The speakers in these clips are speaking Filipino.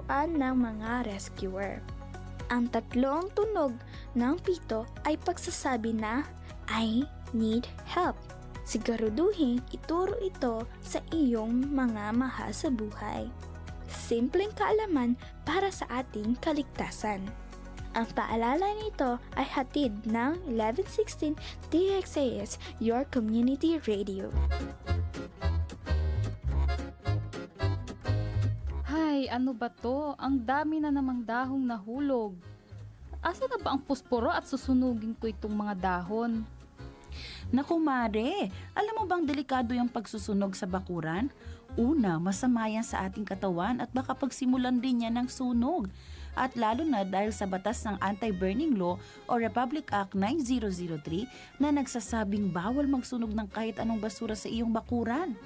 tinuruan ng mga rescuer. Ang tatlong tunog ng pito ay pagsasabi na, I need help. Siguraduhin ituro ito sa iyong mga mahal sa buhay. Simpleng kaalaman para sa ating kaligtasan. Ang paalala nito ay hatid ng 1116 DXAS, your community radio. Hay, ano ba to? Ang dami na namang dahong nahulog. Asa na ba ang pusporo at susunugin ko itong mga dahon? Naku Mare, alam mo bang delikado yung pagsusunog sa bakuran? Una, masama yan sa ating katawan at baka pagsimulan din yan ng sunog. At lalo na dahil sa batas ng Anti-Burning Law o Republic Act 9003 na nagsasabing bawal magsunog ng kahit anong basura sa iyong bakuran.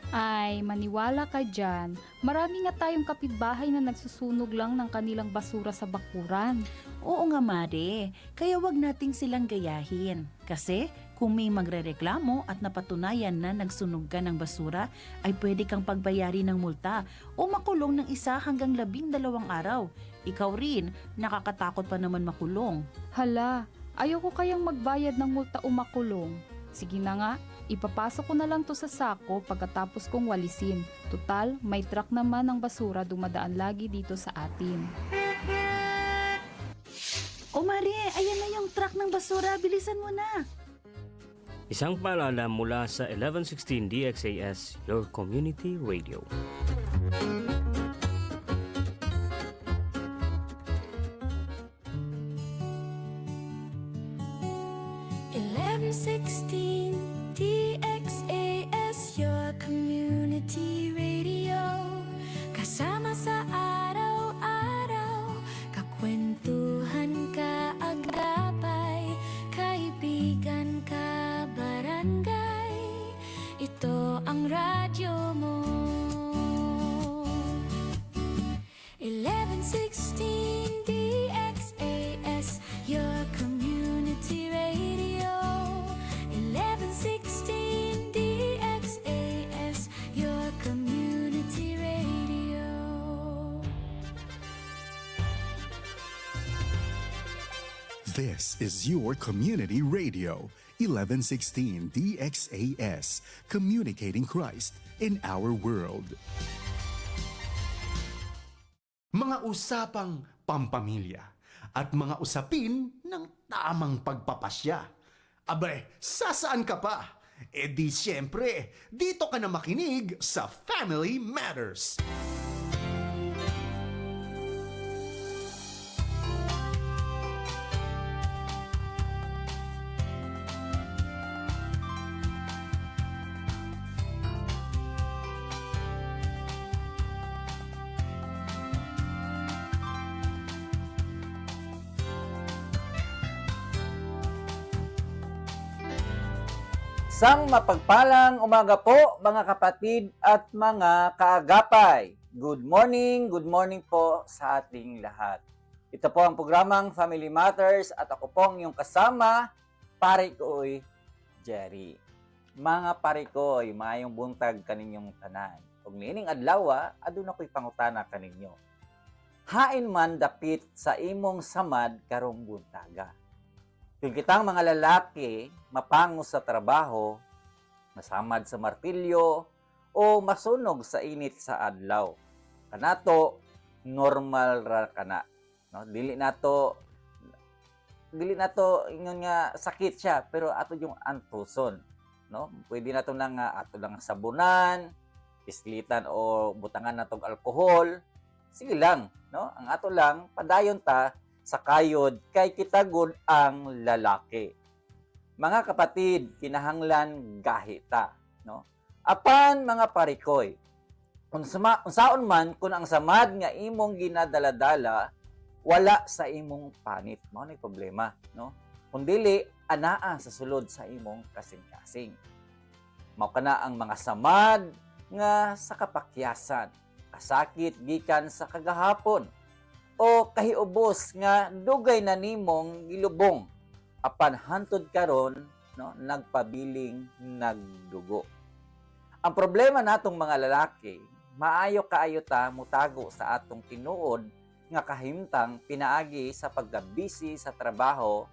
Ay, maniwala ka dyan. Marami nga tayong kapitbahay na nagsusunog lang ng kanilang basura sa bakuran. Oo nga Mare, kaya wag nating silang gayahin. Kasi kung may magrereklamo at napatunayan na nagsunog ka ng basura, ay pwede kang pagbayari ng multa o makulong ng 1 hanggang 12 araw. Ikaw rin, nakakatakot pa naman makulong. Hala, ayoko kayang magbayad ng multa o makulong. Sige na nga, ipapasok ko na lang to sa sako pagkatapos kong walisin. Tutal, may truck naman ng basura dumadaan lagi dito sa atin. O Mare, ayan na yung truck ng basura, bilisan mo na. Isang paalala mula sa 1116 DXAS, your community radio. DXAS, your community radio. Kasama sa araw-araw, kakwentuhan ka agapay, kaibigan ka barangay. Ito ang radyo mo. 1116 DXAS, your community radio. 1116 DXAS, your community radio. This is your community radio, 1116 DXAS, communicating Christ in our world. Mga usapang pampamilya at mga usapin ng tamang pagpapasya. Abay, sasaan ka pa? E di siyempre, dito ka na makinig sa Family Matters. Isang mapagpalang umaga po mga kapatid at mga kaagapay. Good morning po sa ating lahat. Ito po ang programang Family Matters at ako po ang iyong kasama, pare ko'y Jerry. Mga pare ko'y, maayong buntag kaninyong tanan. Ug niining adlaw, aduna ko'y pangutana kaninyo. Hain man dapit sa imong samad karong buntaga. Kung kitang mga lalaki, mapangos sa trabaho, masamad sa martilyo, o masunog sa init sa adlaw. Kanato, normal ra kana. No? Dili nato ingon nga sakit siya, pero ato yung antuson. No? Pwede nato lang ato lang sabunan, pislitan o butangan natong alkohol. Sige lang, no? Ang ato lang padayon ta sa kayod kay kitagod ang lalaki. Mga kapatid, kinahanglan gahita, no? Apan mga parikoy, unsaon man kung ang samad nga imong ginadaladala wala sa imong panit, mao ni problema, no? Kundili anaa sa sulod sa imong kasing-kasing. Mao kana ang mga samad nga sa kapakyasan, kasakit gikan sa kagahapon, o kahiubos nga dugay na nimong gilubong apan hantud karon, no, nagpabiling nagdugo. Ang problema natong mga lalaki, maayo kaayo ta mutago sa atong tinuod nga kahimtang pinaagi sa pagkabisi sa trabaho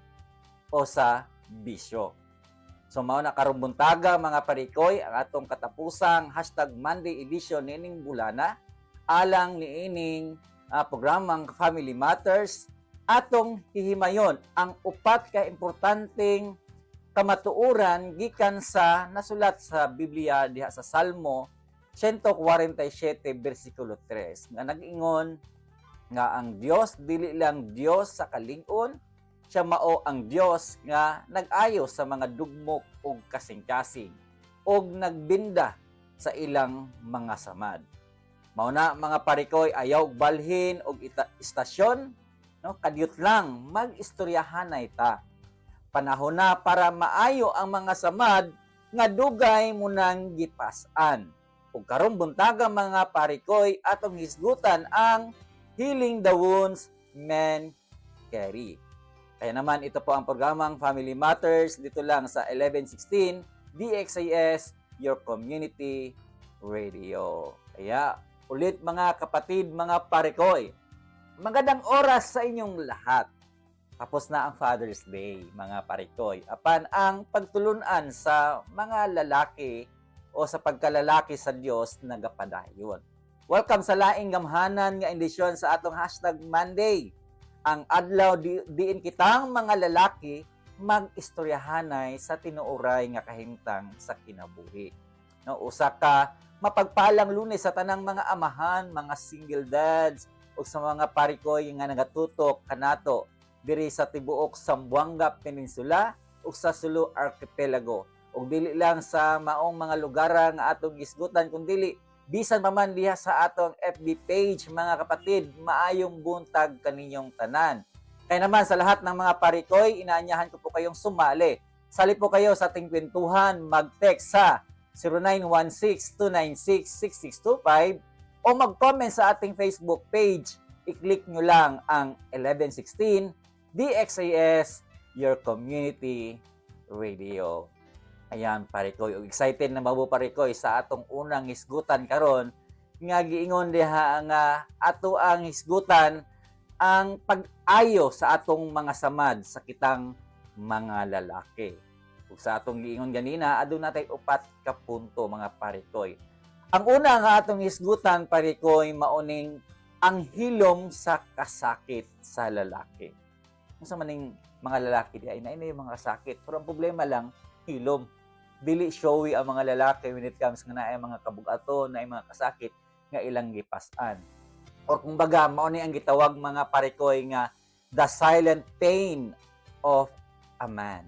o sa bisyo. So mao na karong buntaga mga parikoy ang atong katapusang #Monday edition niining bulana alang niining programang Family Matters. Atong hihimayon ang upat ka importanteng kamatuoran gikan sa nasulat sa Biblia diha sa Salmo 147 versikulo 3 nga nag-ingon nga ang Dios dili lang Dios sa kalig-on, siya mao ang Dios nga nag-ayo sa mga dugmok ug kasing-kasing ug nagbinda sa ilang mga samad. Mao na mga parikoy, ayaw balhin og istasyon, no? Kadyot lang mag-istoryahanay ta. Panahon na para maayo ang mga samad nga dugay mo nang gipas-an. Ug karon buntaga mga parikoy atong hisgutan ang Healing the Wounds Men Carry. Kaya naman ito po ang programang Family Matters dito lang sa 1116 DXAS, your community radio. Kaya ulit mga kapatid, mga parikoy, magandang oras sa inyong lahat. Tapos na ang Father's Day, mga parikoy. Apan ang pagtulunan sa mga lalaki o sa pagkalalaki sa Dios nagapadayon. Welcome sa laing gamhanan nga edisyon sa atong #Monday. Ang adlaw diin kitang mga lalaki mag-istoryahanay sa tinuoray nga kahimtang sa kinabuhi. No, usa ka mapagpalang Lunes sa tanang mga amahan, mga single dads ug sa mga parikoy nga nagatutok kanato diri sa tibuok Zamboanga Peninsula ug sa Sulu Archipelago. Ug dili lang sa maong mga lugar nga atong gisgutan kundi bisan pa man diha sa atong FB page, mga kapatid, maayong buntag kaninyong tanan. Kaya naman sa lahat ng mga parikoy, inaanyahan ko po kayong sumali. Sali po kayo sa ating kwentuhan, mag-text sa 0916-296-6625 o mag-comment sa ating Facebook page. I-click nyo lang ang 1116 DXAS, your community radio. Ayan, parikoy. Excited na mabu parikoy sa atong unang hisgutan karon nga giingon diha nga ato ang hisgutan ang pag-ayo sa atong mga samad sa kitang mga lalaki. Ug sa atong giingon ganina, aduna natay upat ka punto mga parikoy. Ang una nga atong hisgutan parikoy mauning ang hilom sa kasakit sa lalaki. Unsa maning mga lalaki di ay na yung mga sakit, pero ang problema lang hilom. Dili showy ang mga lalaki when it comes nga naay mga kabugaton, naay mga kasakit nga ilang gipas-an. Or kumbaga mao ni ang gitawag mga parikoy nga the silent pain of a man.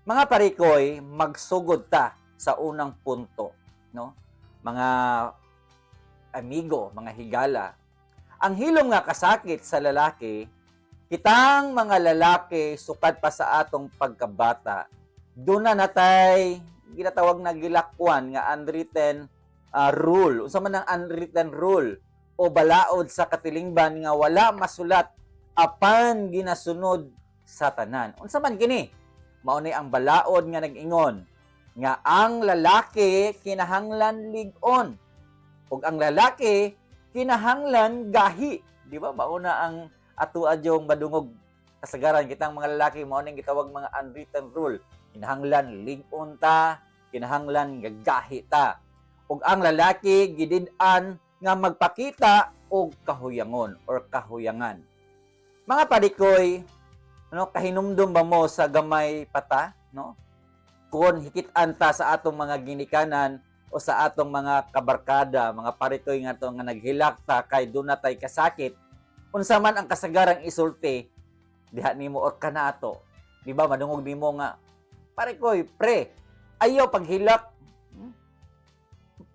Mga parikoy, magsugod ta sa unang punto, no? Mga amigo, mga higala. Ang hilom nga kasakit sa lalaki, kitang mga lalaki sukad pa sa atong pagkabata, doon na natay ginatawag na gilakwan nga unwritten rule. Unsa man ang unwritten rule o balaod sa katilingban nga wala masulat apan ginasunod sa tanan. Unsa man kini? Mao ni ang balaod nga nag-ingon nga ang lalaki kinahanglan lig-on ug ang lalaki kinahanglan gahi. Di ba? Mao na ang ato adyong madungog kasagaran kitang mga lalaki mao ning gitawag mga unwritten rule. Kinahanglan lig-on ta, kinahanglan gagahi ta. Ug ang lalaki gidid-an nga magpakita og kahuyangon or kahuyangan. Mga parikoy, no, kahinumdum ba mo sa gamay pata, no? Kung hikit-an ta sa atong mga ginikanan o sa atong mga kabarkada, mga parikoy nga to nga naghilak ta kay dunay kasakit, unsa man ang kasagarang isulti diha nimo or kanato. Di ba madungog nimo nga parikoy, pre, ayaw paghilak.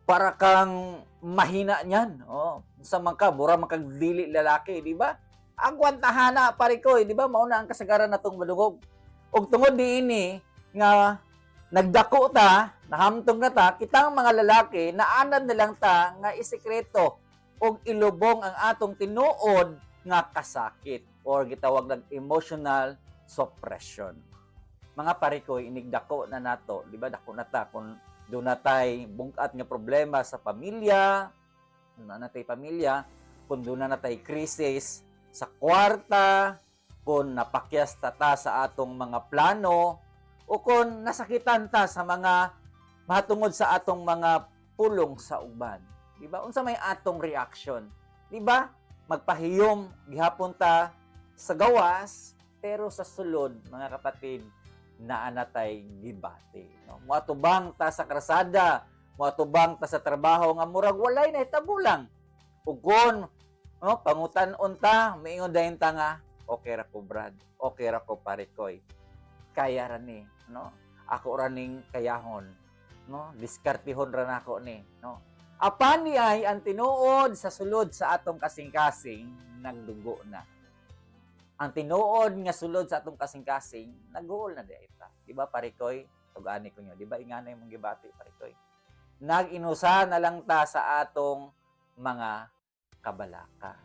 Para kang mahina niyan. Oh, sa man ka, mura man kang dili lalaki, di ba? Ang kwantahana, parikoy, di ba? Mauna ang kasagaran natong madungog. Ug tungod diini nga nagdako ta, nahamtong na ta, kitang mga lalaki, naanad na lang ta nga isekreto ug ilubong ang atong tinuod nga kasakit or gitawag ng emotional suppression. Mga parikoy, inigdako na nato, di ba? Dako na ta kung doon natay bungkat nga problema sa pamilya, na natay pamilya, kung doon na natay krisis sa kwarta, kung napakyas ta sa atong mga plano, o kung nasakitan ta sa mga matungod sa atong mga pulong sa uban. Di ba? Unsa may atong reaction? Di ba? Magpahiyom, gihapon ta sa gawas, pero sa sulod, mga kapatid, naanatay gibati. No? Muatubang ta sa krasada, muatubang ta sa trabaho, nga murag walay na hitabo lang. Ugon, no, pangutan-on ta, maingon dayon ta nga, okay ra ko Brad, okay ra ko Parikoy. Kaya ra ni, no? Ako ra ning kayahon, no? Diskartihon ra nako ni, no? Apan ni ay ang tinuod sa sulod sa atong kasing-kasing nagdugo na. Ang tinuod nga sulod sa atong kasing-kasing nagduol na di ita. Di ba Parikoy? Tugani ko nyo. Di ba ingana mong gibati Parikoy? Nag-inusa na lang ta sa atong mga kabalaka.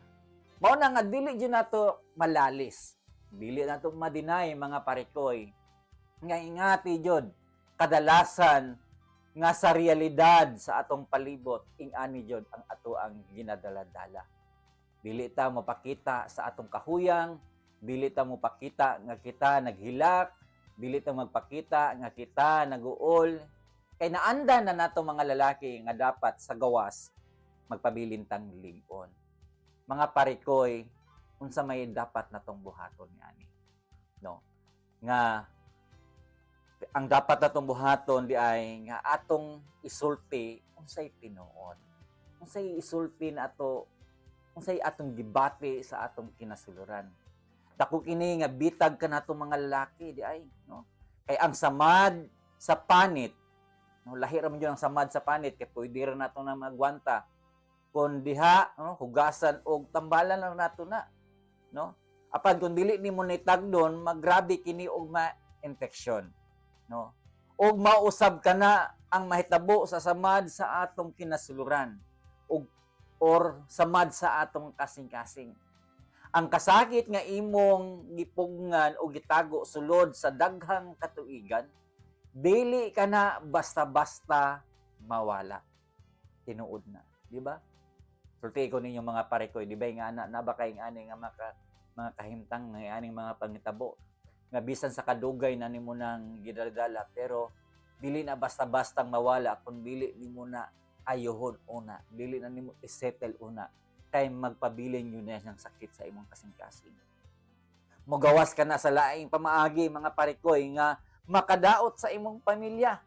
Mao na nga dili jud nato malalis. Dili nato madinay mga Parikoy. Nga ingati jud kadalasan nga sa realidad sa atong palibot ing-ani jud ang ato ang ginadala-dala. Dili ta mapakita sa atong kahuyang, dili ta mapakita nga kita naghilak, dili ta magpakita nga kita naguol. Kay naanda na nato mga lalaki nga dapat sa gawas magpabilintang lig-on. Mga Parikoy, unsa may dapat natong buhaton ani? No. Nga ang dapat natong buhaton di ay nga atong isulti unsay tinuod. Unsay isulti na ato, unsay atong gibati sa atong kinasuluran. Dako kini nga bitag kanatong mga lalaki di ay, no? Kay ang samad sa panit, no, lahi ra man yun ang samad sa panit kay pwede ra nato na magwanta. Kun diha, no, hugasan og tambalan lang nato na, no? Apan kun dili nimo nitagdon, magrabe kini og ma-infeksyon, no? Og mausab ka na ang mahitabo sa samad sa atong kinasuluran or samad sa atong kasing-kasing. Ang kasakit nga imong gipugngan o gitago sulod sa daghang katuigan, dili ka na basta-basta mawala. Tinuod na, di ba? Sulti ko ninyo mga Parikoy, di ba nga na ba kay ani nga mga kahimtang nga aning mga pangitabo nga bisan sa kadugay na nimo nang gidala pero dili na basta-bastang mawala kun dili nimo na ayohon una, dili na nimo isettle una kay magpabilin yun na ng sakit sa imong kasing-kasing. Mogawas ka na sa laing pamaagi mga Parikoy nga makadaot sa imong pamilya.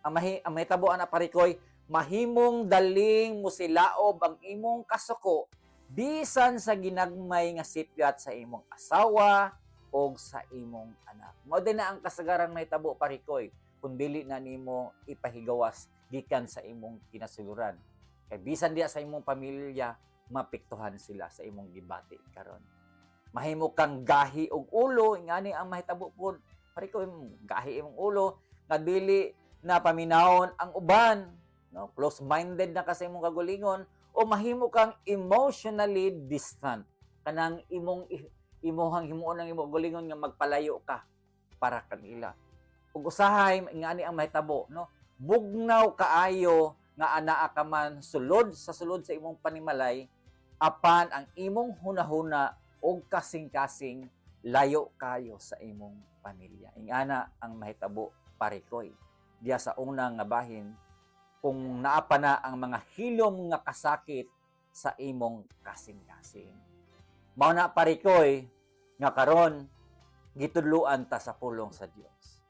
Ang mahitaboan na Parikoy, mahimong daling musilaob ang imong kasuko bisan sa ginagmay nga sipyat sa imong asawa o sa imong anak. Mao din na ang kasagaran mahitabo Parikoy kung dili na nimo ipahigawas gikan sa imong kinasuluran. Kay bisan diya sa imong pamilya, mapiktuhan sila sa imong gibati karon. Mahimo kang gahi og ulo, ingani ang mahitabo pud Parikoy, gahi imong ulo nga dili na paminahon ang uban, no? Close-minded na kasi imong kagulingon o mahimo kang emotionally distant. Kanang imuhang himuon ang imong kagulingon nga magpalayo ka para kanila. Ug usahay ingani ang mahitabo, no? Bugnaw kaayo nga anaa ka man sulod sa imong panimalay, apan ang imong hunahuna o kasing-kasing layo kayo sa imong pamilya. Ingana ang mahitabo Parikoy. Diya sa unang nga bahin, kung naapa na ang mga hilom nga kasakit sa imong kasing-kasing. Mao na Parikoy, nga karon gitudluan ta sa pulong sa Dios.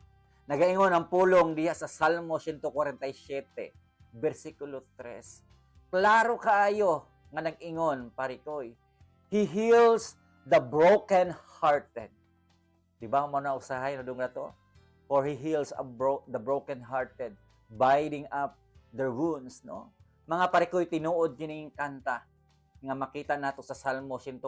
Nagaingon ang pulong diya sa Salmo 147, versikulo 3. Klaro kaayo nga nag-ingon Parikoy, He heals the broken-hearted. Diba mo na usahay na dunga to? For He heals the broken-hearted, binding up their wounds, no? Mga Parikoy, tinuod kining kanta nga makita nato sa Salmo 147,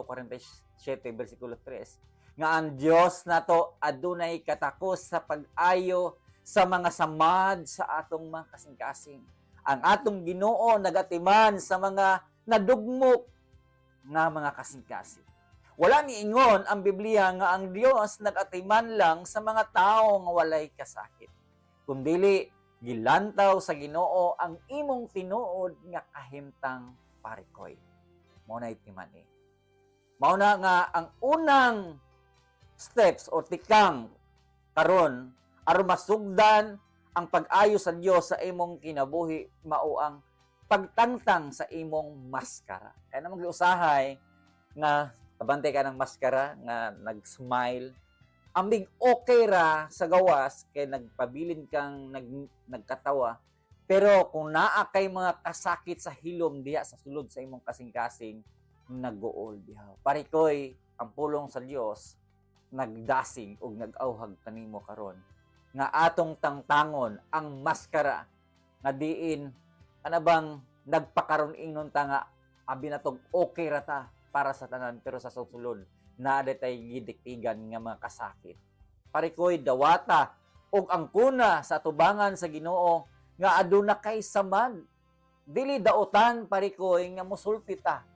versikulo 3. Nga ang Dios nato adunay katakos sa pag-ayo sa mga samad sa atong mga kasing-kasing. Ang atong Ginoo nagatiman sa mga nadugmok nga mga kasing-kasing. Wala niingon ang Biblia nga ang Dios nagatiman lang sa mga tao nga walay kasakit. Kundili gilantaw sa Ginoo ang imong tinuod nga kahimtang parikoy. Mao na itiman eh. Mao na nga ang unang steps o tikang karon aron masugdan ang pag-ayo sa Dios sa imong kinabuhi mao ang pagtangtang sa imong maskara. Kaya namang giusahay nga kabantay ka ng maskara nga nag-smile. Ambing okay ra sa gawas kay nagpabilin kang nagkatawa. Pero kung naa kay mga kasakit sa hilom diha sa sulod sa imong kasing-kasing, nag-uol diha. Parikoy, ang pulong sa Dios nagdasing ug nag-awhag kanimo karon nga atong tangtangon ang maskara nga diin bang nagpakaron ingnon ta nga abi natog okay ra ta para sa tanan pero sa susulod naa tay gidiktigan nga mga kasakit. Parikoy dawata ug ang kuna sa tubangan sa Ginoo nga aduna kay samad dili daotan parikoy nga mosulti ta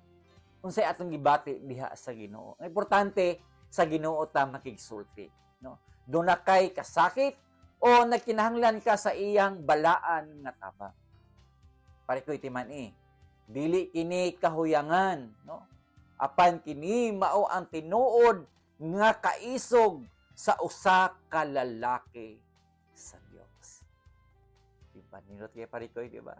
unsay atong gibati diha sa Ginoo. Ang importante sa Ginoo ta makigsulti, no? Duna kay kasakit o nagkinahanglan ka sa iyang balaan nga tabang. Parikoy timan dili kini kahuyangan, no? Apan kini mao ang tinuod nga kaisog sa usa ka lalaki sa Dios. Diba? Nindot kay parikoy, diba?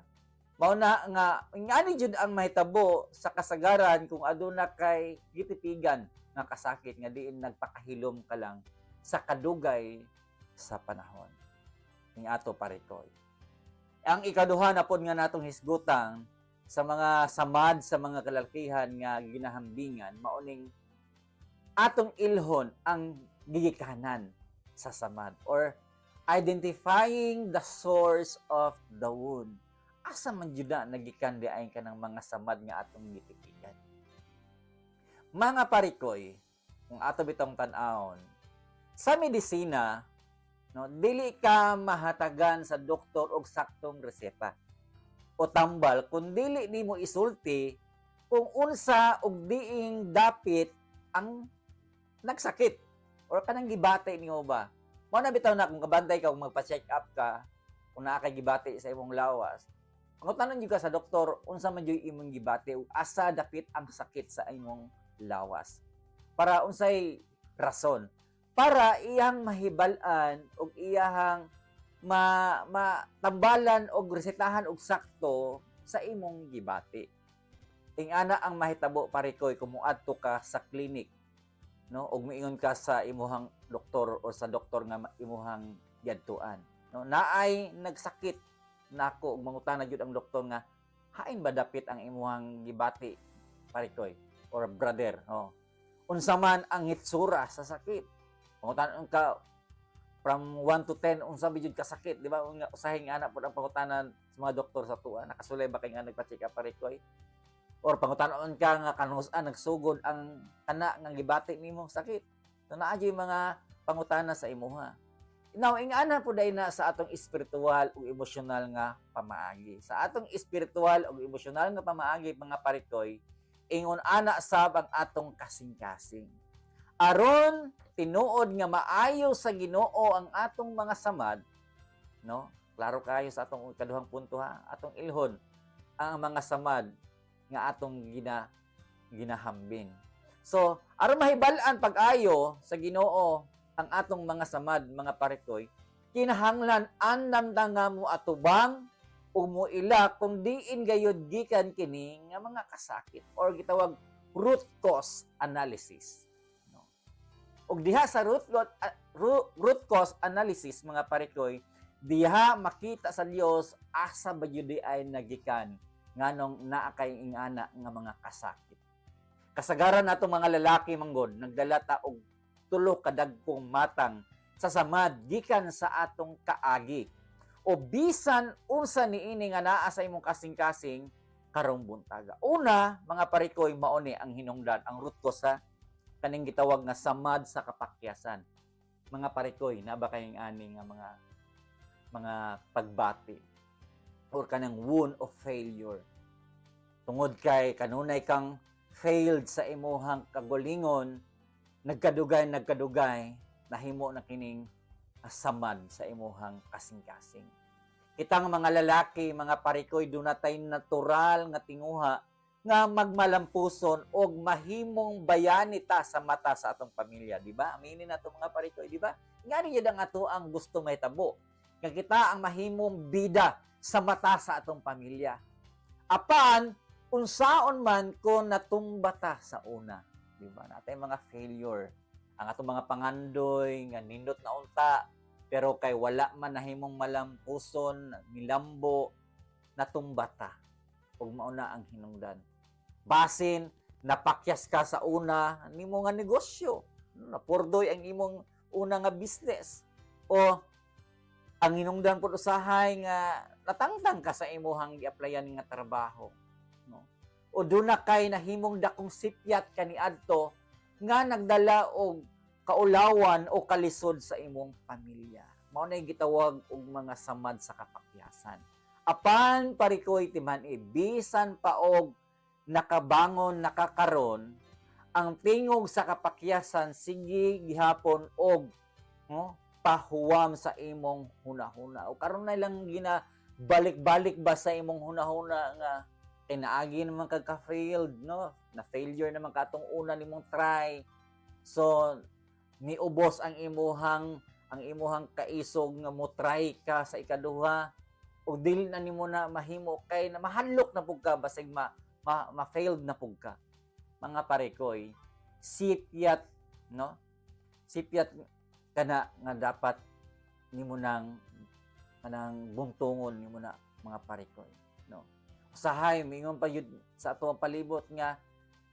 Mao na nga ingani jud ang mahitabo sa kasagaran kung aduna kay gitipigan nga kasakit nga diin nagpakahilom ka lang sa kadugay sa panahon. Ning ato parikoy. Ang ikaduha na pod nga natong hisgutang sa mga samad sa mga kalalakihan nga ginahambingan maoning atong ilhon ang gigikanan sa samad or identifying the source of the wound. Asa man jud na nagikan di ayon kanang mga samad nga atong gitipigan. Mga parikoy, kung ato bitong tan-awon, sa medisina, no, dili ka mahatagan sa doktor og saktong reseta o tambal kung dili nimo isulti kung unsa og diing dapit ang nagsakit or kanang gibati nimo ba. Mao na bitaw na kung kabantay ka kung magpa-check up ka kung naa kay gibati sa imong lawas. Pangutanon jud ka sa doktor unsa man jud imong gibati ug asa dapit ang sakit sa imong lawas. Para unsay rason para iyang mahibal-an og iyahang matambalan og resetahan og sakto sa imong gibati. Ingana ang mahitabo parikoy kung muadto ka sa klinik, no, og miingon ka sa imuhang doktor o sa doktor nga imuhang giadtuan, no, naay nagsakit nako ug mangutana jud ang doktor nga hain ba dapit ang imuhang gibati parikoy or brother, no, unsa man ang hitsura sa sakit. Mangutanan ka from 1 to 10 unsa ba jud kasakit, di ba? Usahing ana pud ang pangutanan sa mga doktor sa tuwa, nakasulay ba kay nga nagpa-check up parikoy? Or pangutanon ka nga kanus-an nagsugod ang kana nga gibati nimong sakit. So naa jud mga pangutana sa imuha. Now, ingana po dahil na sa atong espiritual o emosyonal nga pamaagi. Sa atong espiritual o emosyonal nga pamaagi, mga parikoy, ingon ana sab ang atong kasing-kasing. Aron tinuod nga maayo sa Ginoo ang atong mga samad, no? Klaro kayo sa atong ikaduhang punto ha. Atong ilhon ang mga samad nga atong ginahambing. So, aron mahibal-an pag-ayo sa Ginoo ang atong mga samad, mga parikoy, kinahanglan andam nga mo atubang o mo ila kung diin gayud gikan kini nga mga kasakit or gitawag root cause analysis. No? Og diha sa root cause analysis, mga parikoy, diha makita sa Dios asa ba jud ay nagikan nganong naa kay ingana nga mga kasakit. Kasagaran nato mga lalaki manggod nagdala ta og tulo kadagkong matang sa samad gikan sa atong kaagi o bisan unsa niini nga naa sa imong kasing-kasing karong buntaga. Una, mga parikoy, mao ni ang hinungdan, ang root cause sa kaning gitawag nga samad sa kapakyasan. Mga parikoy, na ba kayong ani nga mga pagbati or kanang wound of failure. Tungod kay kanunay kang failed sa imuhang kagulingon, nagkadugay, nahimo na kining samad sa imuhang kasing-kasing. Kitang mga lalaki, mga parikoy, dunatay natural nga tinguha nga magmalampuson og mahimong bayani ta sa mata sa atong pamilya, di ba? Aminin nato mga parikoy, di ba? Ngani yun ang ato ang gusto may tabo. Nga kita ang mahimong bida sa mata sa atong pamilya. Apan unsaon man kung natumba ta sa una, di ba? Natay mga failure, ang atong mga pangandoy nga nindot na unta pero kay wala man nahimong malampuson, milambo, natumba ta. Ug mauna ang hinungdan. Basin napakyas ka sa una nimo nga negosyo, napurdoy ang imong una nga business, o ang hinungdan pud usahay nga natangtang ka sa imuhang gi-applyan nga trabaho, no? O duna kay nahimong dakong sipyat kaniadto nga nagdala og kaulawan o kalisod sa imong pamilya. Mao nay gitawag og mga samad sa kapakyasan. Apan parikoy timan bisan pa og nakabangon nakakaron, ang tingog sa kapakyasan sige gihapon og pahuwam sa imong hunahuna. O karon na lang balik-balik ba sa imong hunahuna nga kinaagi naman kagka-failed, no? Na failure naman katong una nimong try. So niubos ang imuhang kaisog nga mo try ka sa ikaduha o dili na nimo na mahimo kay na mahadlok na pug ka basig ma-failed na pug ka. Mga parikoy, sipyat, no? Sipyat kana nga dapat nimo nang buntungon nimo na mga parikoy, no? Usahay mingon pa yun sa atong palibot nga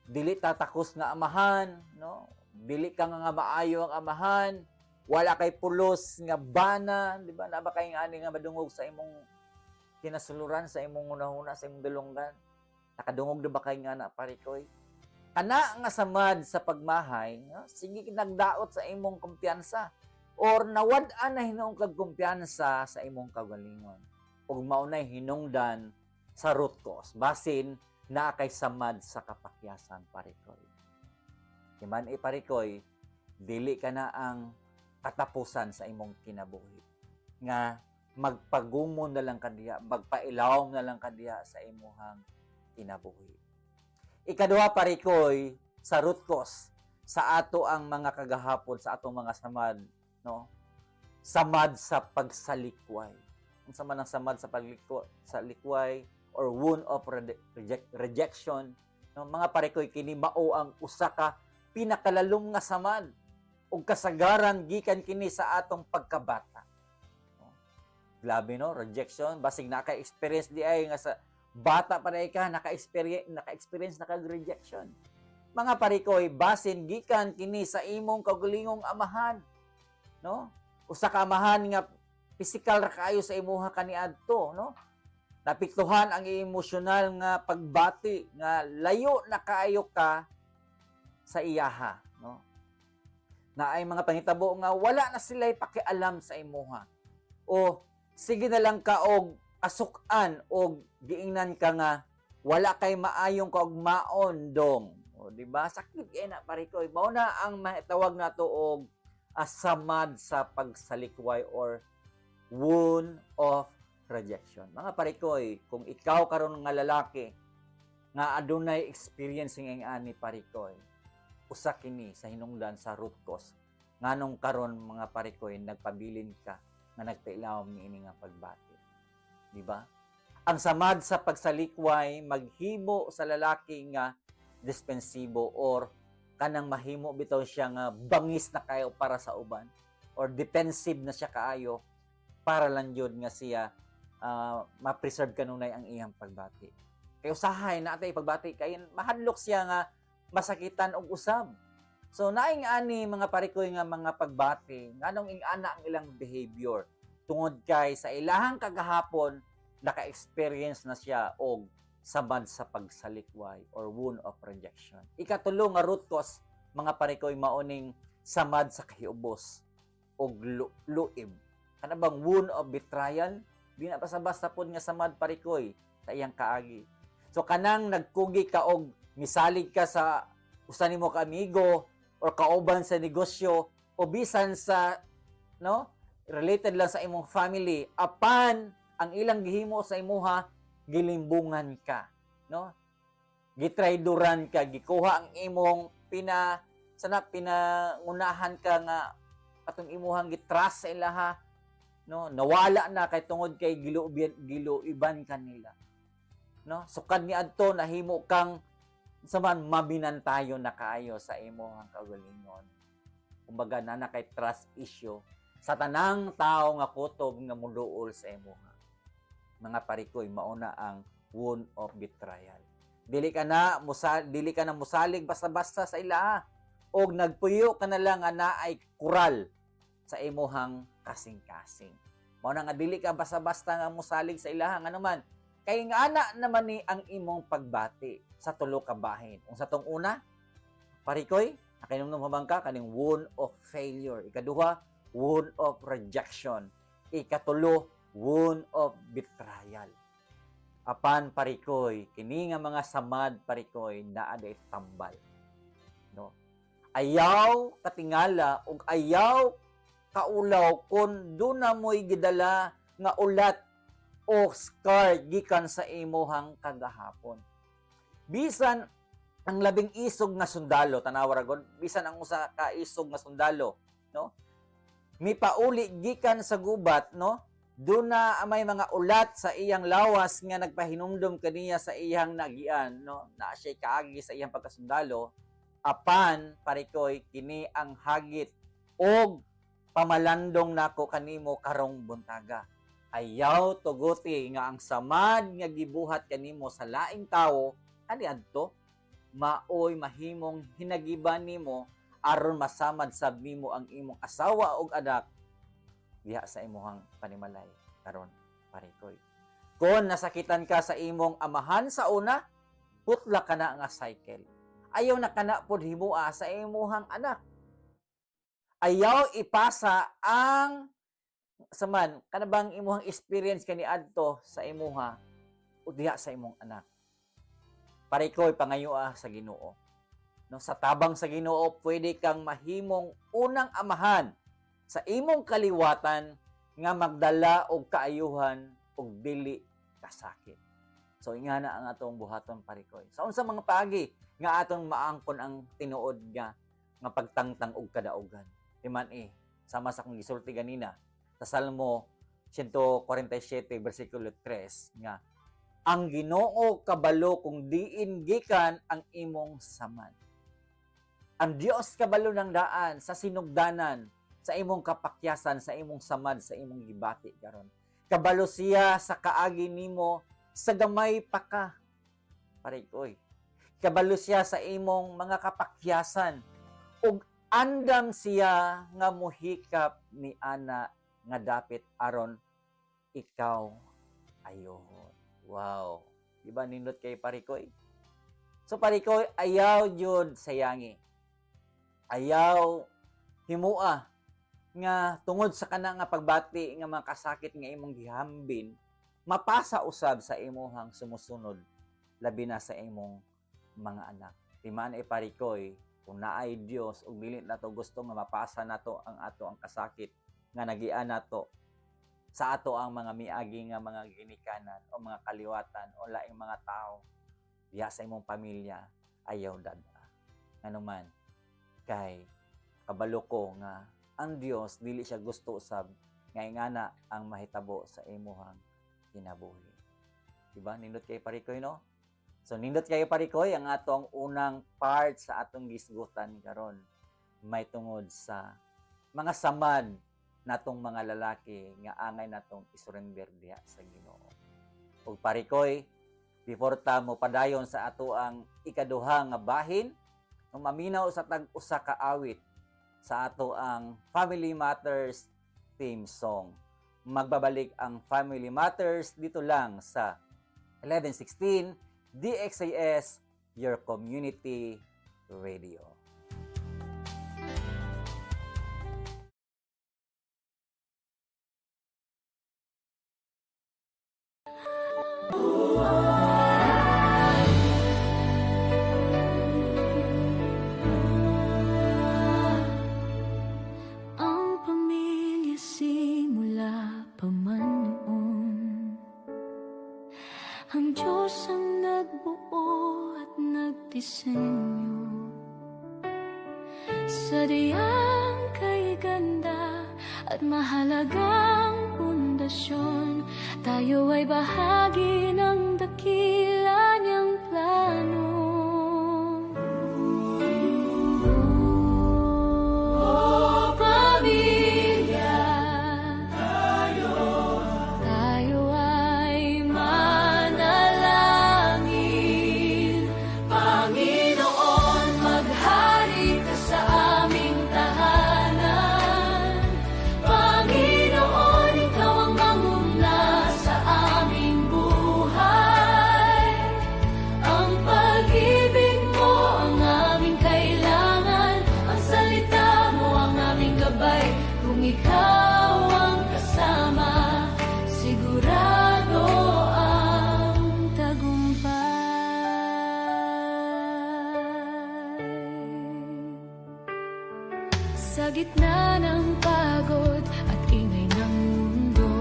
dili tatakos nga amahan, no? Dili ka nga maayo ang amahan, wala kay pulos nga bana, di ba? Na ba kay nga ani nga madungog sa imong kinasuluran, sa imong hunahuna, sa imong dulonggan? Nakadungog na ba kay nga na parikoy? Kana nga samad sa pagmahay, no? Sige nagdaot sa imong kumpiyansa or nawad-an na hinuong kag kumpiyansa sa imong kagalingon. Ug maunay hinungdan sa root cause, basin na kay samad sa kapakyasan parikoy. Kiman parikoy, dili ka na ang katapusan sa imong kinabuhi. Nga magpagumon na lang kadiya, magpailawom na lang kadiya sa imong kinabuhi. Ikaduha parikoy, sa root cause sa ato ang mga kagahapon, sa atong mga samad, no? Samad sa pagsalikway. Unsa man ang samad sa likway or wound of rejection, no? Mga parikoy, kini mao ang usa ka pinakalalom nga samad ug kasagaran gikan kini sa atong pagkabata. No? Grabe, no? Rejection, basig naka-experience di ay nga sa bata pa na ka, naka-experience na kag-rejection. Mga parikoy, basin gikan kini sa imong kaugalingong amahan, no? Usa ka amahan nga physical ra kaayo sa imuha kaniadto, no? Napiktuhan ang emosyonal nga pagbati nga layo na kaayo ka sa iyaha, no? Na ay mga pangitabo nga wala na sila'y pakialam sa imuha. O sige na lang ka og asukan og giingnan ka nga wala kay maayong kaugmaon dong. O di ba? Sakit na parikoy. Mao na ang matawag nato og samad sa pagsalikway or wound of rejection. Mga parikoy, kung ikaw karon nga lalaki nga adunay experience ng ani parikoy, usa kini sa hinungdan sa root cause nganong karon mga parikoy nagpabilin ka nga nagpailawom niini nga pagbati. Di ba? Ang samad sa pagsalikway maghimo sa lalaki nga dispensibo or kanang mahimo bitaw siya nga bangis na kayo para sa uban or defensive na siya kaayo para lang jud nga siya ma-preserve kanunay ang iyang pagbati. Kay usahay na atay pagbati kay mahadlok siya nga masakitan og usab. So naing ani mga parikoy nga mga pagbati nganong ingana ang ilang behavior tungod kay sa ilahang kagahapon naka-experience na siya og samad sa pagsalikway or wound of rejection. Ikatulo nga root cause mga parikoy maoning samad sa kahiubos og luib. Kana bang wound of betrayal? Di na basta-basta pod nga samad parikoy sa iyang kaagi. So kanang nagkugi ka og misalig ka sa usa nimo ka amigo or kauban sa negosyo o bisan sa related lang sa imong family, apan ang ilang gihimo sa imuha gilimbungan ka, no? gitrayduran ka, gikuha ang imong pinangunahan ka nga atong imuhang gitrust sa ilaha, no? Nawala na kay tungod kay giluiban kanila. No? Sukad ni adto nahimo kang saman mabinantayo na kaayo sa imong kaugalingon. Kumbaga na kay trust issue sa tanang tao nga kutob nga muluol sa imong mga parikoy mauna ang wound of betrayal. Dili ka na musalig basta-basta sa ilaha og nagpuyo ka na lang nga naay kural sa imong kasing-kasing. Mao na nga dili ka basta-basta nga musalig sa ilaha nga naman kay nga ana naman ni ang imong pagbati sa tulo ka bahin. Unsa tong una? Parikoy, nakinomnom ka kaning wound of failure. Ikaduha, wound of rejection. Ikatulo, wound of betrayal. Apan parikoy, kini nga mga samad parikoy naa day tambal. No? Ayaw katingala ug ayaw kaulaw kun duna mo'y gidala nga ulat o scar gikan sa imuhang kagahapon. Bisan ang labing isog nga sundalo, tanawa ra gud, bisan ang usa ka isog nga sundalo, no? Mipauli gikan sa gubat, no? Doon na may mga ulat sa iyang lawas nga nagpahinumdum kaniya sa iyang nagian, no? Na siya kaagi sa iyang pagkasundalo, apan parikoy kini ang hagit og pamalandong nako kanimo karong buntaga. Ayaw tuguti nga ang samad nga gibuhat kanimo sa laing tawo ani adto maoy mahimong hinagiban nimo aron masamad sab nimo ang imong asawa ug anak diha sa imong panimalay karon parikoy. Kung nasakitan ka sa imong amahan sa una, putla ka na nga cycle. Ayaw na kana pod himua sa imong anak. Ayaw ipasa ang saman kanabang imong experience kani adto sa imuha o diha sa imong anak. Parikoy pangayua sa Ginoo. No, sa tabang sa Ginoo pwede kang mahimong unang amahan sa imong kaliwatan nga magdala og kaayuhan og dili kasakit. So ingana ang atong buhaton parikoy. Sa unsa mga paagi nga atong maangkon ang tinuod nga pagtangtang og kadaugan. Timan sama sa akong gisulti ganina sa Salmo 147 bersikulo 3 nga ang Ginoo kabalo kung diin gikan ang imong samad. Ang Dios kabalo ng daan sa sinugdanan sa imong kapakyasan, sa imong samad, sa imong gibati karon. Kabalo siya sa kaagi nimo sa gamay pa ka. Parikoy. Kabalo siya sa imong mga kapakyasan ug andam siya nga muhikap ni ana nga dapit aron ikaw ayohon. Wow. Diba nindot kay parikoy? So parikoy ayaw jud sayangi. Ayaw himua nga tungod sa kana nga pagbati nga mga kasakit nga imong gihambin mapasa usab sa imong sumusunod labi na sa imong mga anak. Timan parikoy kung naay Dios ug dili nato gusto nga mapasa nato ang kasakit nga nagian nato sa ato ang mga miagi nga mga ginikanan o mga kaliwatan o laing mga tao diha sa imong pamilya ayaw dada. Nganuman kay kabalo ko nga ang Dios dili siya gusto usab nga ingana ang mahitabo sa imuhang kinabuhi. Diba? Nindot kay parikoy no? So nindot kay parikoy ang atong unang part sa atong gisgutan karon may tungod sa mga samad natong mga lalaki nga angay natong isurrender diha sa Ginoo. Ug parikoy before ta mo padayon sa ato ang ikaduha nga bahin maminaw sa tag-usa ka awit sa ato ang Family Matters theme song. Magbabalik ang Family Matters dito lang sa 1116 DXAS, your community radio. Ang pamilya simula pa man noon, ang Diyos ang nagbuo at disenyo. Sadyang kay ganda at mahalagang pundasyon, tayo ay bahagi ng dakila niyang plano. Oh, pamilya, tayo ay manalangin. Panginoon, maghari ka sa aming tahanan. Panginoon, ikaw ang manguna sa aming buhay. Ang pag-ibig mo ang aming kailangan. Ang salita mo ang aming gabay. Kung ikaw ang kasama, sigurado ang tagumpay. Sa gitna ng pagod at ingay ng mundo,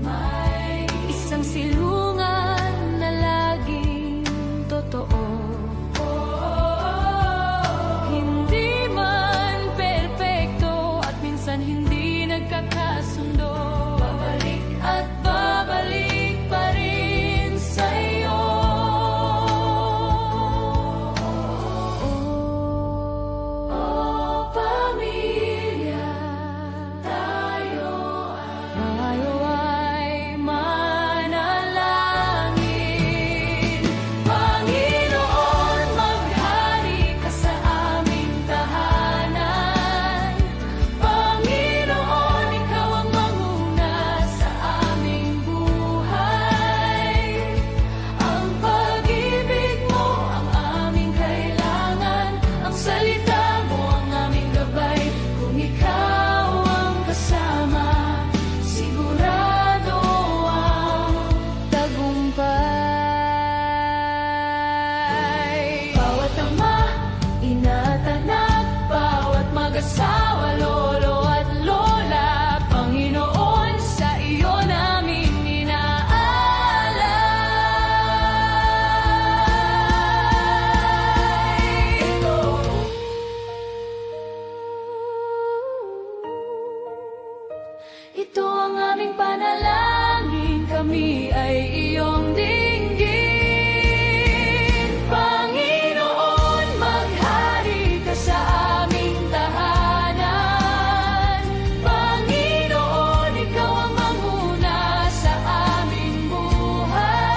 may isang silungan na laging totoo. Hindi man perpekto at minsan hindi nagkakasundo, babalik at babalik pa rin sa'yo. Oh, pamilya, tayo ay manalangin. Panginoon, maghari ka sa aming tahanan. Panginoon, ikaw ang manguna sa aming buhay. Ang pag-ibig mo ang aming kailangan. Ang salita mo ang aming gabay. Kung ikaw ang kasama, sigurado ang tagumpay. Bawat ama, ina at anak, bawat mag-asawa, lolo at lola, Panginoon, sa iyo namin inaalay. Ito ang aming panalangin, kami ay iyong dinggin. Panginoon, maghari ka sa aming tahanan. Panginoon, ikaw ang manguna sa aming buhay.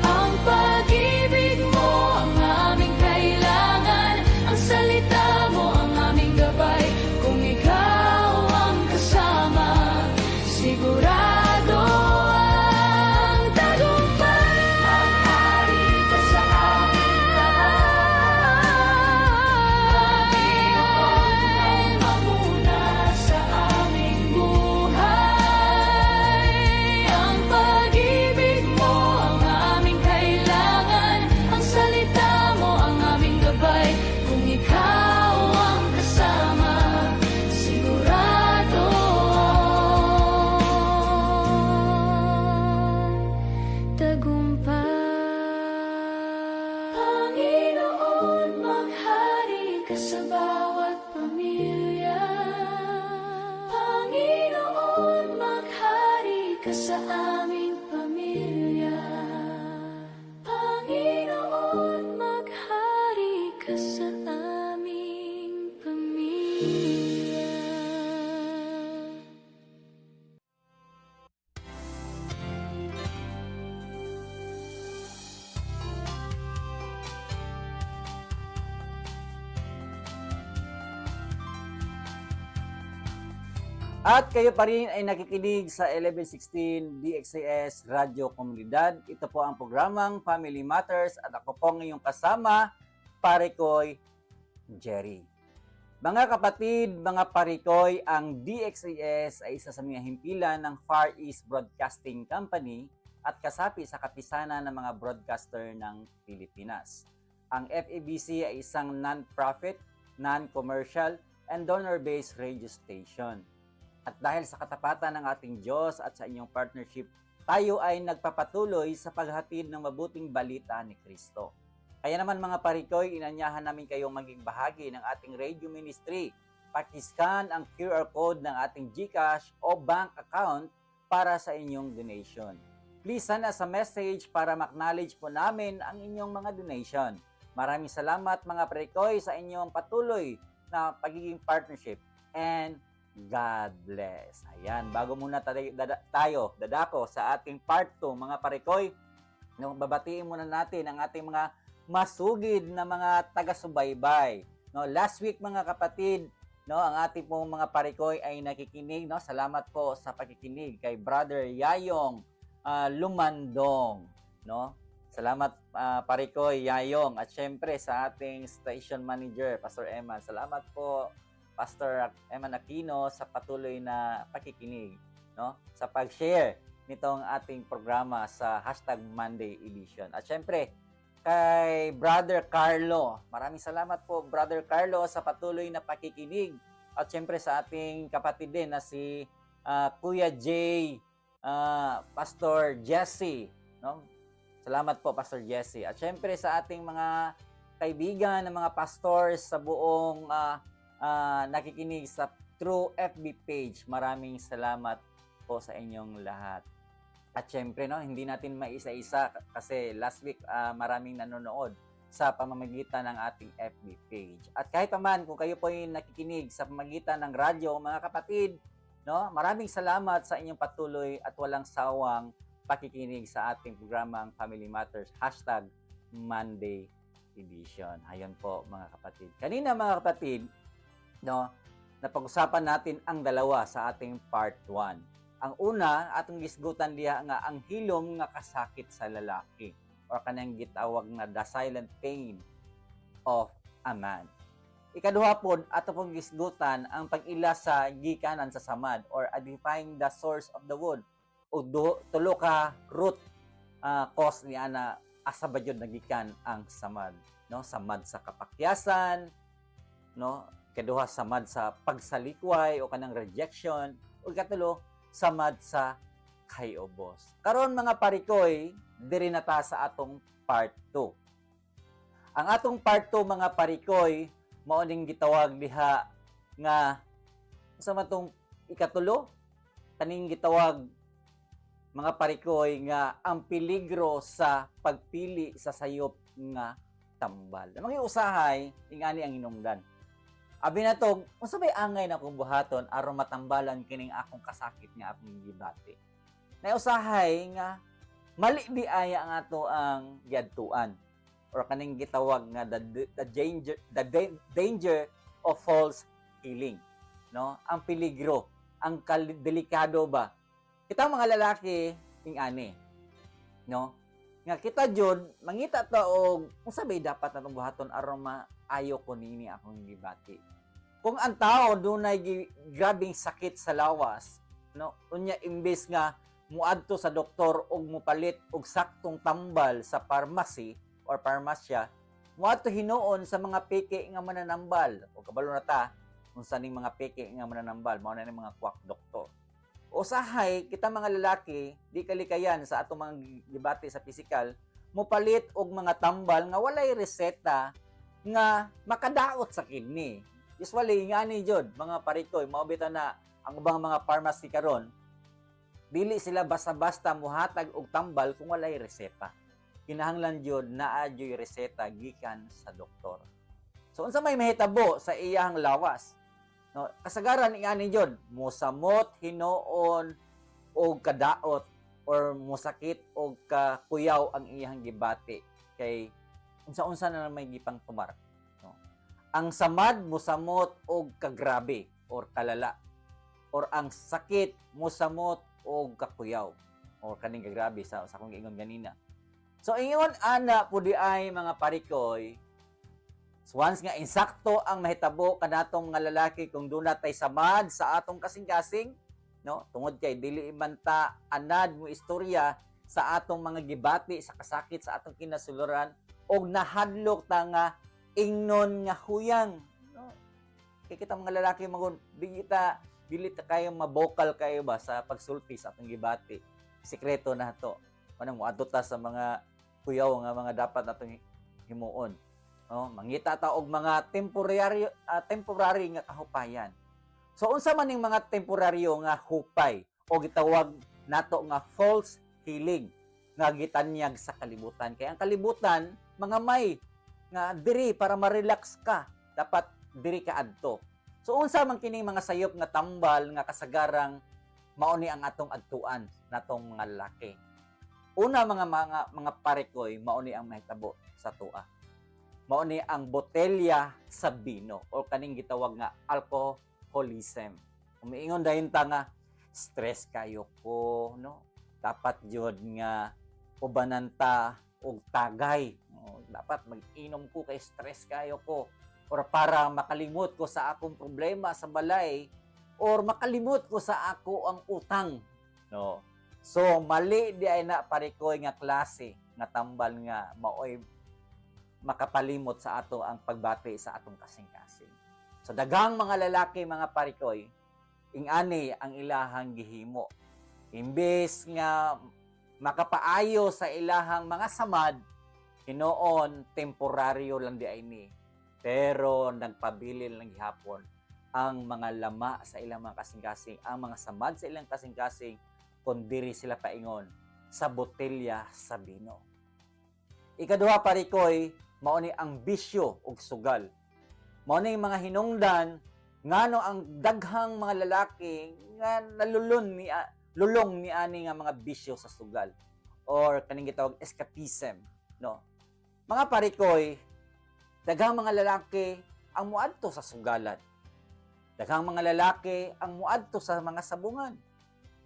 Ang pag-ibig mo ang aming kailangan. Ang salita mo ang aming gabay. Kung ikaw ang kasama, sigurado ang tagumpay. Maghari ka sa aming tahanan. Panginoon, manguna sa aming buhay. Ang pag-ibig mo ang aming kailangan. Ang salita mo ang aming gabay. Kung ikaw ang kasama, sigurado ang tagumpay. Panginoon, maghari ka sa bawat pamilya. Panginoon, maghari ka sa aming pamilya. Panginoon, maghari ka sa aming pamilya. At kayo pa rin ay nakikinig sa 1116 DXAS Radio Komunidad. Ito po ang programang Family Matters at ako po ang iyong kasama, Parikoy Jerry. Mga kapatid, mga parikoy, ang DXAS ay isa sa mga himpilan ng Far East Broadcasting Company at kasapi sa kapisanan ng mga broadcaster ng Pilipinas. Ang FEBC ay isang non-profit, non-commercial, and donor-based radio station. At dahil sa katapatan ng ating Diyos at sa inyong partnership, tayo ay nagpapatuloy sa paghatid ng mabuting balita ni Kristo. Kaya naman mga parikoy, inanyahan namin kayong maging bahagi ng ating radio ministry. Pakiscan ang QR code ng ating GCash o bank account para sa inyong donation. Please send us a message para ma-acknowledge po namin ang inyong mga donation. Maraming salamat mga parikoy sa inyong patuloy na pagiging partnership. And God bless. Ayan, bago muna tayo dadako sa ating part 2, mga parikoy, no, babatiin muna natin ang ating mga masugid na mga taga-subaybay. No, last week mga kapatid, no, ang ating pong mga parikoy ay nakikinig, no. Salamat po sa pakikinig kay Brother Yayong Lumandong, no. Salamat parikoy Yayong, at syempre sa ating station manager Pastor Eman. Salamat po Pastor Eman Aquino sa patuloy na pakikinig, no, sa pag-share nitong ating programa sa #Monday Edition. At syempre, kay Brother Carlo, maraming salamat po Brother Carlo sa patuloy na pakikinig. At syempre sa ating kapatid din na si Kuya Jay, Pastor Jesse, no? Salamat po Pastor Jesse. At syempre sa ating mga kaibigan ng mga pastors sa buong nakikinig sa True FB page. Maraming salamat po sa inyong lahat. At syempre, no, hindi natin maisa-isa kasi last week maraming nanonood sa pamamagitan ng ating FB page. At kahit paman kung kayo po ay nakikinig sa pamamagitan ng radyo, mga kapatid, no, maraming salamat sa inyong patuloy at walang sawang pakikinig sa ating programang Family Matters #Monday Edition. Ayun po mga kapatid. Kanina mga kapatid, no, napag-usapan natin ang dalawa sa ating part 1. Ang una, atong gisgutan diha nga ang hilom nga kasakit sa lalaki or kanang gitawag nga the silent pain of a man. Ikaduha pod, ato pong gisgutan ang pag-ila sa gikanan sa samad or identifying the source of the wound o tulo ka root cause niya na asa ba jud nagikan ang samad, no? Samad sa kapakyasan, no? Ikaduha, samad sa pagsalikway o kanang rejection, o ikatulo, samad sa kayobos. Karon mga parikoy, diri na ta sa atong part 2. Ang atong part 2 mga parikoy, mao ning gitawag diha nga sa matong ikatulo, kaning gitawag mga parikoy nga ang peligro sa pagpili sa sayop nga tambal. Mga usahay ingani ang hinungdan. Abi na to, unsa bay angay na akong buhaton aron matambalan kining akong kasakit nga akong gibati. Na usahay nga mali di aya ang ato ang giadtuan or kaning gitawag nga the danger of false healing, no? Ang peligro, ang delikado ba. Kita mga lalaki ingani, no? Nga kita jud mangita ta og unsa bay dapat natong buhaton aron maayo ko nini akong gibati. Kung ang tao dunay grabing sakit sa lawas, no, unya imbes nga muadto sa doktor og mupalit og saktong tambal sa pharmacy or parmasya, muadto hinuon sa mga peke nga mananambal. O kabalo na ta unsa ning mga peke nga mananambal, mao na ning mga quack doktor. Usahay kita mga lalaki di kalikayan sa atong mga gibati sa pisikal, mupalit og mga tambal nga walay reseta nga makadaot sa kidney. Usually nga ni jud mga parikoy, maobita na ang ubang mga pharmacy karon, dili sila basta-basta muhatag og tambal kung walay reseta. Kinahanglan jud naa jud reseta gikan sa doktor. So unsa may mahitabo sa iyang lawas? No, kasagaran ingani jud mosamot hinuon og kadaot or mosakit og kakuyaw ang iyang gibati kay unsa-unsa na may gipang tumar. No? Ang samad mosamot og kagrabe or kalala or ang sakit mosamot og kakuyaw or kaning kagrabe sa akong giingon ganina. So ingon ana pudi ay mga parikoy, once nga insakto ang mahitabo kanatong nga lalaki kung doon natay samad sa atong kasing-kasing, no? Tungod kay dili man ta anad mo istorya sa atong mga gibati sa kasakit sa atong kinasuluran og nahadlok ta nga ingnon nga huyang, no? Kay kita mga lalaki magun dili ta kayo mabokal kayo ba sa pagsulti sa atong gibati. sikreto na to. Manang moadto ta sa mga kuyaw nga mga dapat natong himuon. No, mangita ta og mga temporary nga kahupayan. So unsa man ning mga temporaryo nga hupay o gitawag nato nga false healing nga gitanyag sa kalibutan. Kaya ang kalibutan mga may nga diri para ma-relax ka, dapat diri ka adto. So unsa man kining mga sayop nga tambal nga kasagarang mao ni ang atong adtuan natong mga lalaki. Una mga parekoy mao ni ang mahitabo sa tua. Mao ni ang botelya sa bino o kaning gitawag nga alcoholism. Umiingon dayon ta nga stress kayo ko, no? Dapat jud nga ubanan ta og tagay. No? Dapat mag-inom ko kay stress kayo ko or para makalimot ko sa akong problema sa balay or makalimot ko sa ako ang utang, no? So mali di ay na parekoy nga klase nga tambal nga maoy makapalimot sa ato ang pagbati sa atong kasing-kasing. So daghang mga lalaki mga parekoy ingani ang ilahang gihimo. Imbes nga makapaayo sa ilahang mga samad, hinoon temporaryo lang di ay ni. Pero nagpabilin lang gihapon ang mga lama sa ilang mga kasing-kasing, ang mga samad sa ilang kasing-kasing, kung diri sila paingon sa botelya sa bino. Ikaduha parikoy, mao ni ang bisyo ug sugal. Mao ni mga hinungdan ngano ang daghang mga lalaki nga lulong ni ani nga mga bisyo sa sugal or kaning gitawag escapism, no? Mga parikoy, daghang mga lalaki ang muadto sa sugalan. Daghang mga lalaki ang muadto sa mga sabungan.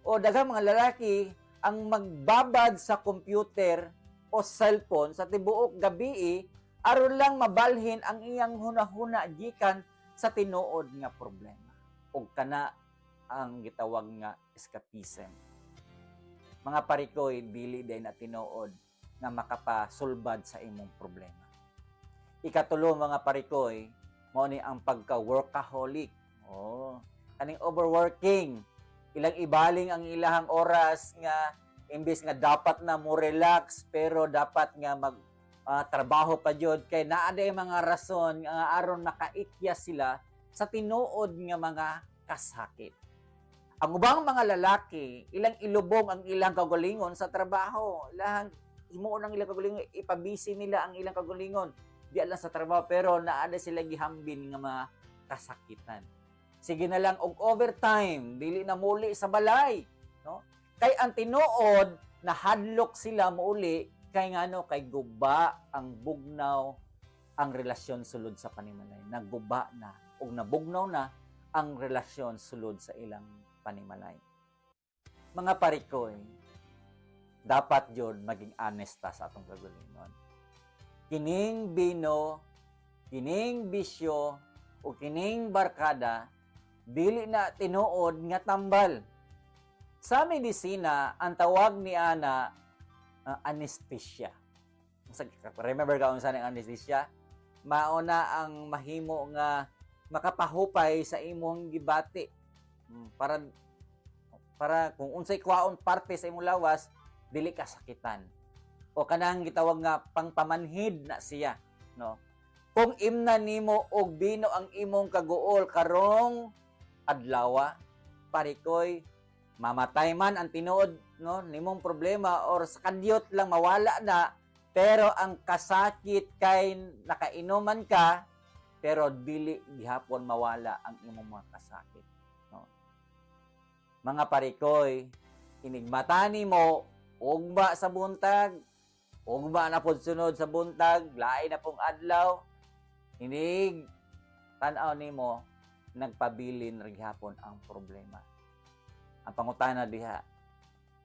O daghang mga lalaki ang magbabad sa computer o cellphone sa tibuok gabi aron lang mabalhin ang iyang hunahuna gikan sa tinuod nga problema. O kana ang gitawag nga escapism. Mga parikoy, dili day na tinuod nga makapasulbad sa imong problema. Ikatulo mga parikoy, mao ni ang pagka-workaholic. Kaning overworking, ilang ibaling ang ilahang oras nga imbes nga dapat na mo relax pero dapat nga mag trabaho pa jud kay naa day mga rason nga aron makaikya sila sa tinuod nga mga kasakit. Ang ubang mga lalaki, ilang ilubong ang ilang kagalingon sa trabaho. Ilang himuon ang ilang kagalingon, ipabisi nila ang ilang kagalingon. Di lang sa trabaho pero naada sila gihambin nga mga kasakitan. Sige na lang og overtime, dili na muli sa balay, no? Kay ang tinuod na hadlok sila muuli kay ngano kay guba ang bugnaw ang relasyon sulod sa panimalay. Nagguba na ug nabugnaw na ang relasyon sulod sa ilang panimalay. Mga parikoy, dapat jud maging honesta sa atong kagalingon. Kining bino, kining bisyo, o kining barkada, dili na tinuod nga tambal. Sa medisina, ang tawag ni ana anesthesia. Remember ka kung saan ang anesthesia? Mauna ang mahimo nga makapahupay sa imong gibati. Para kung unsay kwaon parte sa imong lawas, dili ka sakitan. O kanang gitawag nga pangpamanhid na siya, no? Kung imna nimo og bino ang imong kaguol karong adlaw, parikoy mamatay man ang tinuod, no, nimong problema or sa kadyot lang mawala na, pero ang kasakit kay nakainuman ka pero dili gihapon mawala ang imong mga kasakit, no? Mga parikoy, inigmata nimo ugba sa buntag, ugba na pod sunod sa buntag, lain na pong adlaw, inig tan-aw nimo nagpabilin ra gihapon ang problema. Ang pangutana diha,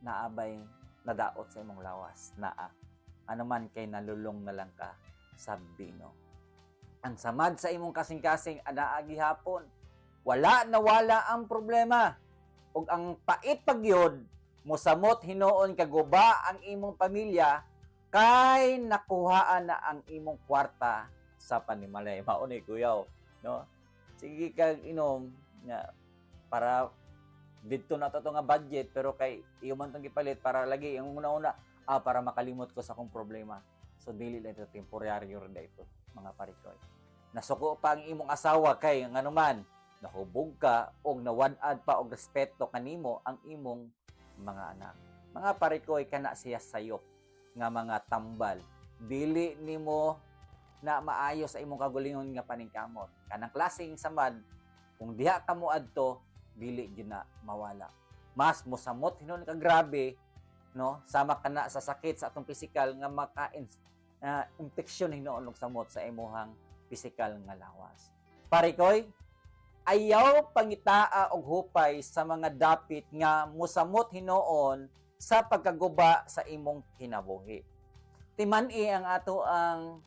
naabay nadaot sa imong lawas, naa. Ano man kay nalulong na lang ka sa bino. Ang samad sa imong kasing-kasing anaa gihapon, wala na wala ang problema. Ug ang pait pagyod, mosamot hinuon kaguba ang imong pamilya, kay nakuhaan na ang imong kwarta sa panimalay. Maunay kuyaw, no? Sige kag inom nga para dito na to nga budget pero kay iyo man tong gipalit para lagi yung una-una para makalimot ko sa akong problema. So dili lang ito temporaryo rin ito, mga parikoy. Nasuko pa ang imong asawa kay nganuman nahubog ka og nawad-ad pa og respeto kanimo ang imong mga anak. Mga parikoy, kana siya sayop nga mga tambal. Dili nimo na maayo sa imong kagulingon nga paningkamot. Kanang klaseng samad kung diha ka mo adto dili gyud na mawala. Mas mosamot hinon ka grabe, no? Sama kana sa sakit sa atong pisikal nga infection hinuon og samot sa imong pisikal nga lawas. Parikoy, ayaw pangitaa og hupay sa mga dapit nga mosamot hinuon sa pagkaguba sa imong kinabuhi. Timan-i ang ato ang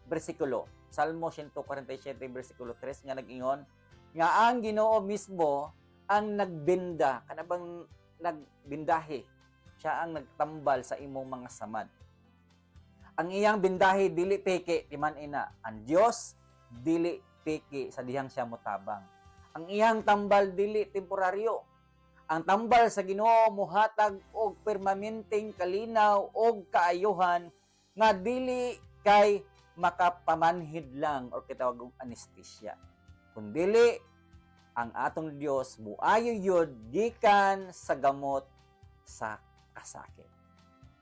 bersikulo. Salmo 147 bersikulo 3 nga nag-ingon nga ang Ginoo mismo ang nagbinda, kanabang nagbindahi. Siya ang nagtambal sa imong mga samad. Ang iyang bindahi dili peke, timan-i na. Ang Dios dili peke sa dihang siya motabang. Ang iyang tambal dili temporaryo. Ang tambal sa Ginoo muhatag og permanenteng kalinaw og kaayuhan nga dili kay makapamanhid lang or kitawag og anesthesia. Kundili ang atong Dios muayo yun gikan sa gamot sa kasakit.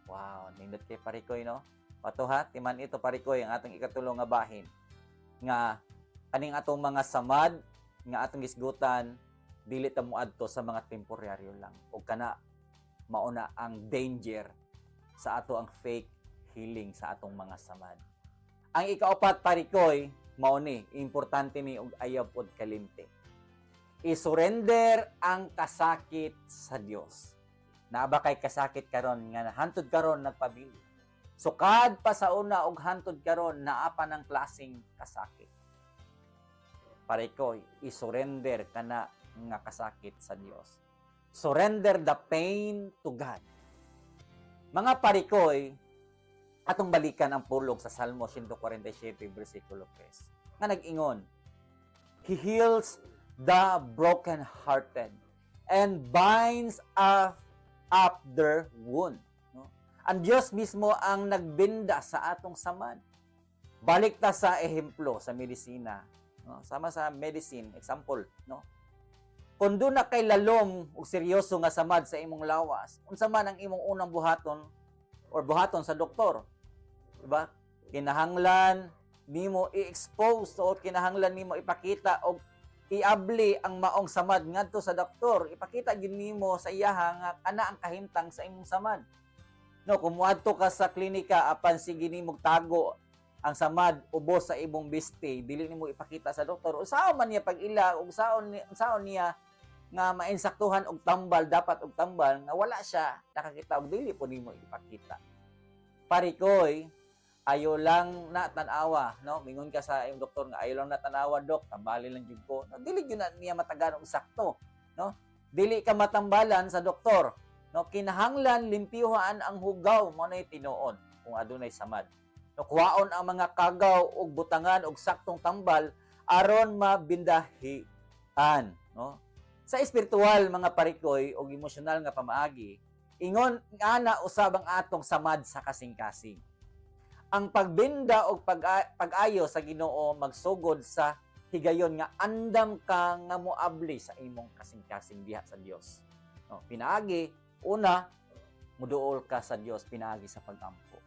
Wow, nindot kay parikoy no. Patuha timan ito parikoy ang atong ikatulong nga bahin nga kaning atong mga samad nga atong gisgutan dili ta moadto sa mga temporaryo lang o kana mauna ang danger sa ato ang fake healing sa atong mga samad. Ang ikaapat parikoy mao ni importante ni og ayab pod kalimte. I-surrender ang kasakit sa Dios. Naaba kay kasakit karon nga hantod karon nagpabili. Sukad pa sa una og hantod karon naa pa ng klaseng kasakit. Parikoy, i-surrender kana nga kasakit sa Dios. Surrender the pain to God. Mga parikoy, atong balikan ang pulong sa Salmo 147 bersikulo 3. Nga nag-ingon, He heals the broken-hearted and binds up their wound. No? Ang Diyos mismo ang nagbinda sa atong samad. Balik ta sa ehemplo sa medisina. No? Sama sa medicine, example, no? Kung doon na kay lalom o seryoso nga samad sa imong lawas, unsa man ang imong unang buhaton or buhaton sa doktor, diba? Kinahanglan nimo i-expose o kinahanglan nimo ipakita o iabli ang maong samad ngadto sa doktor. Ipakita gid nimo sa iyaha nga ana ang kahimtang sa imong samad. No, kung muadto ka sa klinika apan sige nimo tago ang samad ubos sa imong biste, dili nimo ipakita sa doktor. Usaon man niya pag-ila, usaon niya nga mainsaktuhan og tambal, dapat og tambal nga wala siya nakakita og dili po nimo ipakita. Parikoy, ayo lang na tan-awa, no? Mingon ka sa imong doktor nga ayo lang na tan-awa, dok, tambali lang jud ko. No, dili gyud na niya matagan og sakto, no? Dili ka matambalan sa doktor, no? Kinahanglan limpyuhan ang hugaw mo na tinuon kung adunay samad. No, kuwaon ang mga kagaw og butangan og saktong tambal aron mabindahian, no? Sa espiritual mga parikoy o emosyonal nga pamaagi, ingon nga na usab ang atong samad sa kasing-kasing. Ang pagbinda o pag-ayo sa Ginoo magsugod sa higayon nga andam ka nga moabli sa imong kasing-kasing diha sa Dios. No, pinaagi, una, muduol ka sa Dios, pinaagi sa pag-ampo.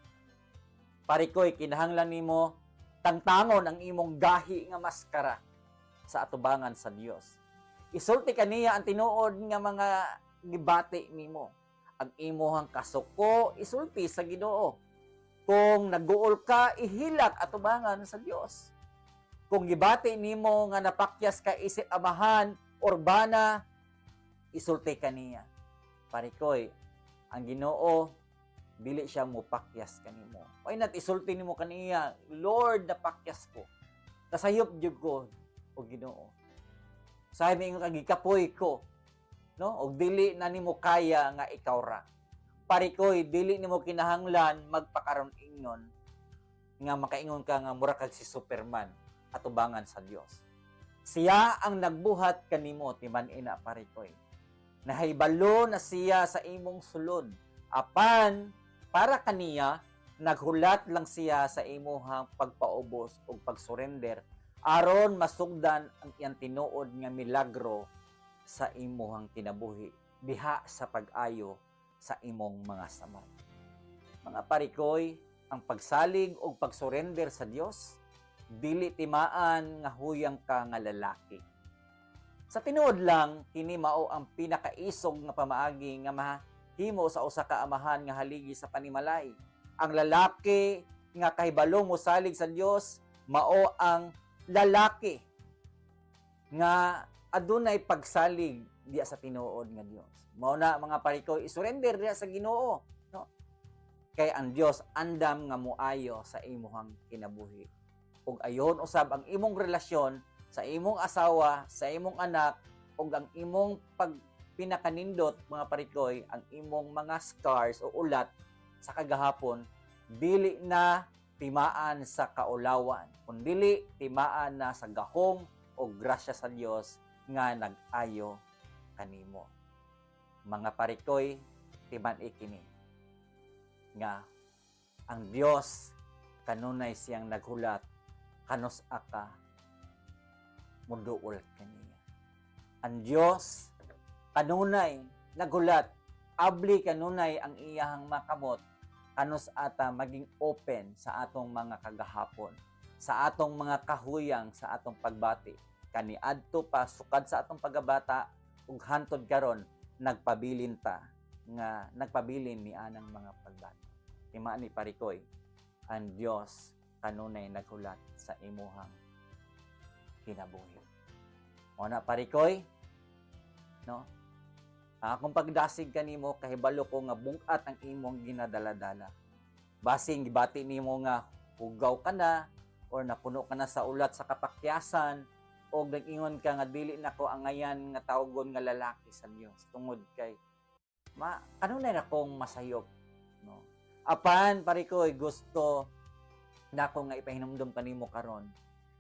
Parikoy, kinahanglan nimo tangtangon ang imong gahi nga maskara sa atubangan sa Dios. Isulti kaniya ang tinuod nga mga gibati nimo. Ang imuhang kasuko isulti sa Ginoo. Kung naguol ka, ihilak atubangan sa Dios. Kung gibati nimo nga napakyas ka isip amahan urbana, isulti kaniya. Parikoy, ang Ginoo dili siya mopakyas kanimo. Why not isulti nimo kaniya, Lord, napakyas ko. Kasayop jud ko o Ginoo. Sabi nga gikapoy ko, no? Og dili na nimo kaya nga ikaw ra. Parikoy, dili nimo kinahanglan magpakaron ingnon nga makaingon ka nga mura kag si Superman atubangan sa Dios. Siya ang nagbuhat kanimo timan ina parikoy. Nahibalo na siya sa imong sulod. Apan para kaniya naghulat lang siya sa imuhang pagpaubos o pagsurrender aron masugdan ang iyang tinuod nga milagro sa imuhang kinabuhi diha sa pag-ayo sa imong mga samad. Mga parikoy, ang pagsalig o pagsurrender sa Dios dili timaan nga huyang ka nga lalaki. Sa tinuod lang kini mao ang pinakaisog nga pamaagi nga mahimo sa usa ka amahan nga haligi sa panimalay. Ang lalaki nga kahibalo mo salig sa Dios mao ang lalaki nga adunay pagsalig diya sa tinuod nga Dios. Mao na mga parikoy, isurrender diya sa Ginoo, no? Kay ang Dios andam nga muayo sa imong kinabuhi. Ug ayon usab ang imong relasyon sa imong asawa, sa imong anak, ug ang imong pinakanindot mga parikoy, ang imong mga scars o ulat sa kagahapon dili na timaan sa kaulawan, kundi timaan na sa gahom o grasya sa Dios nga nag-ayo kanimo. Mga parikoy, timan ikini nga ang Dios kanunay siyang naghulat kanos aka muduol kaniya. Ang Dios kanunay naghulat abli kanunay ang iyahang makamot kanos ata maging open sa atong mga kagahapon, sa atong mga kahuyang, sa atong pagbati. Kaniadto pa sukad sa atong pagabata ug hantod karon nagpabilin ta nga nagpabilin ni anang mga pagbati. Timaan ni parikoy, ang Dios kanunay naghulat sa imuhang kinabuhi. Mo na parikoy, no? Kung pagdasig kanimo kahibalo ko nga bungat ang imong ginadala-dala. Basing gibati nimo nga hugaw ka na or napuno ka na sa ulat sa kapakyasan o nag-ingon ka nga dili nako ang ngayan nga tawgon nga lalaki sa Dios tungod kay kanunay na kong masayop, no? Apan parikoy gusto nako nga ipahinumdum kanimo karon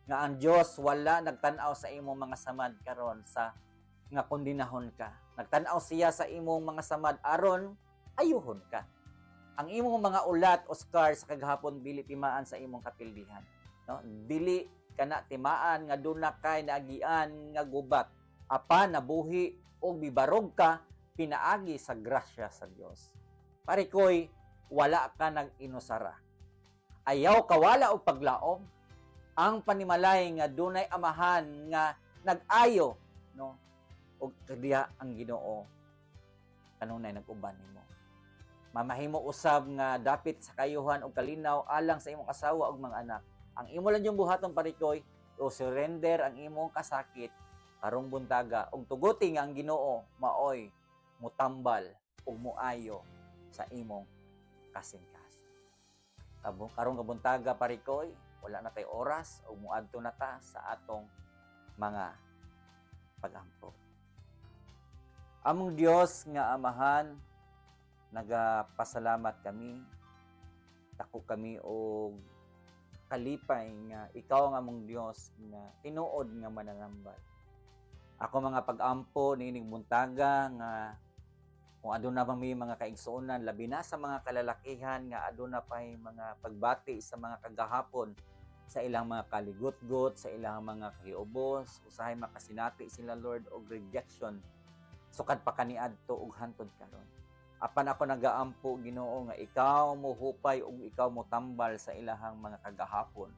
nga ang Dios wala nagtan-aw sa imong mga samad karon sa nga kondinahon ka. Nagtan-aw siya sa imong mga samad aron ayuhon ka. Ang imong mga ulat o scar sa kagahapon dili timaan sa imong kapildihan, no? Dili kana timaan nga duna kay naagian nga gubat. Apan nabuhi og bibarog ka pinaagi sa grasya sa Dios. Parikoy, wala ka nag-inusara. Ayaw kawala og paglaom. Ang panimalay nga dunay amahan nga nag-ayo, no? Og kadiya ang Ginoo kanunay nag-uban nimo. Mamahimo usab nga dapit sa kayuhan og kalinaw alang sa imong asawa ug mga anak. Ang imo lang yung buhaton parikoy, o surrender ang imong kasakit karong buntaga ug tuguti nga ang Ginoo maoy mutambal ug muayo sa imong kasing-kasing. Karong buntaga parikoy, wala na tay oras ug muadto na ta sa atong mga pagampo. Among Dios nga amahan, nagapasalamat kami. Dako kami og kalipay nga ikaw nga among Dios nga tinuod nga mananambal. Ako mga pag-ampo niining buntaga nga kung aduna pa may mga kaigsuonan labi na sa mga kalalakihan nga aduna pa mga pagbati sa mga kagahapon sa ilang mga kaligot-got, sa ilang mga kahiubos, usahay makasinati sila Lord og rejection. Sukad pa kaniadto og hantod karon. Apan ako nagaampo Ginoo nga ikaw mo hupay ug ikaw mo tambal sa ilahang mga kagahapon,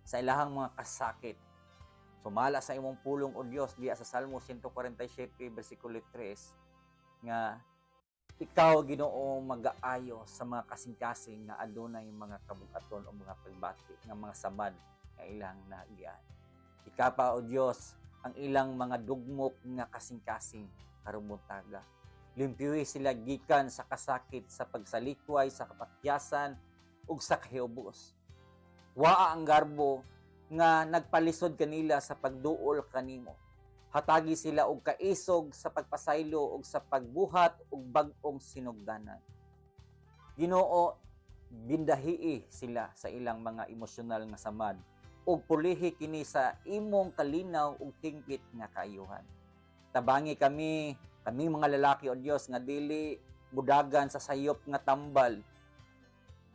sa ilahang mga kasakit. Sumala sa imong pulong o Dios diya sa Salmo 147 bersikulo 3 nga ikaw Ginoo mag-aayo sa mga kasing-kasing nga adunay mga kabukaton o mga pagbati nga mga samad nga ilang nagian. Ika pa o Dios ang ilang mga dugmok nga kasing-kasing karong buntaga. Limpyuhi sila gikan sa kasakit, sa pagsalikway, sa kapakyasan, ug sa kahiubos. Waa ang garbo nga nagpalisod kanila sa pagduol kanimo. Hatagi sila og kaisog sa pagpasaylo ug sa pagbuhat og bag-ong sinugdanan. Ginoo, bindahii sila sa ilang mga emosyonal nga samad ug pulihi kini sa imong kalinaw ug tingpit nga kaayuhan. Tabangi kami Kami mga lalaki o Dios nga dili mudagan sa sayop nga tambal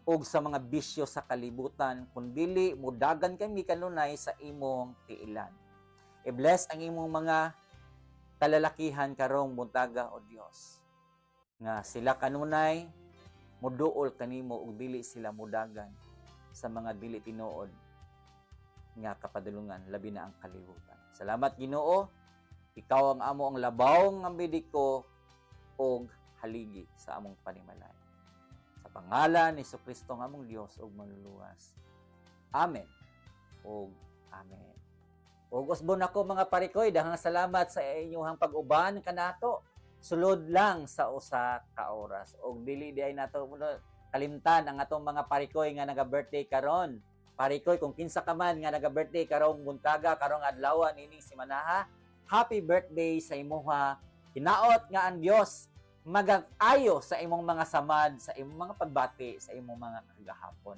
ug sa mga bisyo sa kalibutan, kundili mudagan kami kanunay sa imong tiilan. I-bless ang imong mga kalalakihan karong buntaga o Dios. Nga sila kanunay muduol kanimo ug dili sila mudagan sa mga dili tinuod nga kapadulungan labi na ang kalibutan. Salamat Ginoo, ikaw ang amo ang labaw nga mediko ug haligi sa among panimalay. Sa pangalan ni Jesucristo nga among Dios ug manluluwas. Amen. Ug amen. Ug usbon ako mga parikoy, daghang salamat sa inyong pag-uban kanato. Sulod lang sa usa ka oras. Ug dili di ay nato kalimtan ang atong mga parikoy nga naga-birthday karon. Parikoy kung kinsa ka man nga naga-birthday karong buntaga, karong adlaw nining simanaha, happy birthday sa imuha. Hinaot nga ang Dios magag-ayo sa imong mga samad, sa imong mga pagbati, sa imong mga kagahapon.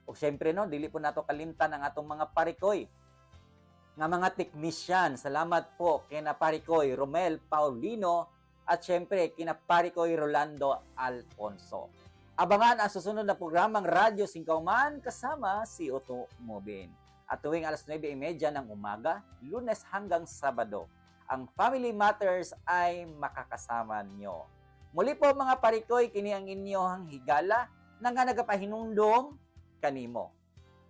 Ug syempre no, dili po nato kalimtan ang atong mga parikoy nga mga technician. Salamat po kina parikoy Romel Paulino at syempre kina parikoy Rolando Alfonso. Abangan ang susunod na programang Radyo Singkauman kasama si Otto Mobin. At tuwing alas 9:30 ng umaga, Lunes hanggang Sabado, ang Family Matters ay makakasama nyo. Muli po mga parikoy, kini ang inyong higala na nga nagapahinungdong kanimo.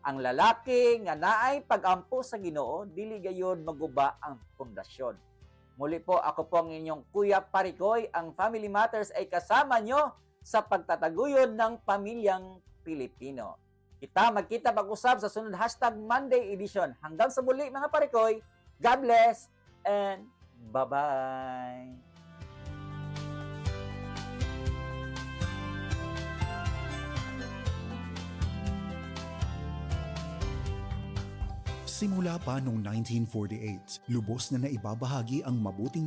Ang lalaki nga naay pag-ampo sa Ginoo, dili gayud maguba ang pundasyon. Muli po, ako po ang inyong Kuya Parikoy. Ang Family Matters ay kasama nyo sa pagtataguyod ng pamilyang Pilipino. Kita magkita pag-usap sa sunod #Monday edition. Hanggang sa muli mga parikoy, God bless and bye-bye! Simula pa noong 1948, lubos na naibabahagi ang mabuting